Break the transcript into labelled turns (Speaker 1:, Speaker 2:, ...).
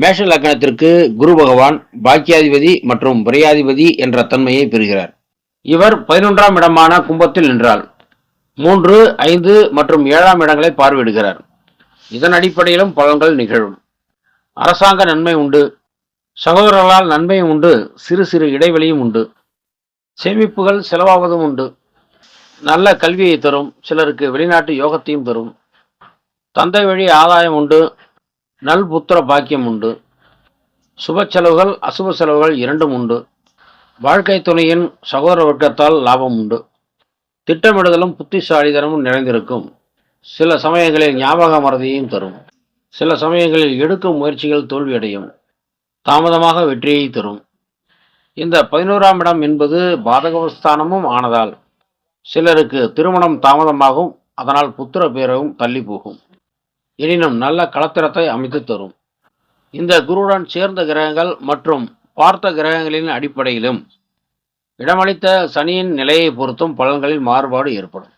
Speaker 1: மேஷ லக்னத்திற்கு குரு பகவான் பாக்கியாதிபதி மற்றும் விரையாதிபதி என்ற தன்மையை பெறுகிறார். இவர் 11ஆம் இடமான கும்பத்தில் நின்றால் 3, 5 மற்றும் 7ஆம் இடங்களை பார்வையிடுகிறார். இதன் அடிப்படையிலும் பலன்கள் நிகழும். அரசாங்க நன்மை உண்டு. சகோதரர்களால் நன்மையும் உண்டு. சிறு சிறு இடைவெளியும் உண்டு. சேமிப்புகள் செலவாவதும் உண்டு. நல்ல கல்வியை தரும். சிலருக்கு வெளிநாட்டு யோகத்தையும் தரும். தந்தை வழி ஆதாயம் உண்டு. நல் புத்திர பாக்கியம் உண்டு. சுப செலவுகள் அசுப செலவுகள் இரண்டும் உண்டு. வாழ்க்கை துணையின் சகோதர வர்க்கத்தால் லாபம் உண்டு. திட்டமிடுதலும் புத்திசாலிதனமும் நிறைந்திருக்கும். சில சமயங்களில் ஞாபக மறதியையும் தரும். சில சமயங்களில் எடுக்கும் முயற்சிகள் தோல்வியடையும். தாமதமாக வெற்றியை தரும். இந்த 11ஆம் இடம் என்பது பாதகஸ்தானமும் ஆனதால் சிலருக்கு திருமணம் தாமதமாகும். அதனால் புத்திர பேரவும் தள்ளி போகும். எனினும் நல்ல களத்திரத்தை அமைத்து தரும். இந்த குருவுடன் சேர்ந்த கிரகங்கள் மற்றும் பார்த்த கிரகங்களின் அடிப்படையிலும் இடமளித்த சனியின் நிலையை பொறுத்தும் பலன்களில் மாறுபாடு ஏற்படும்.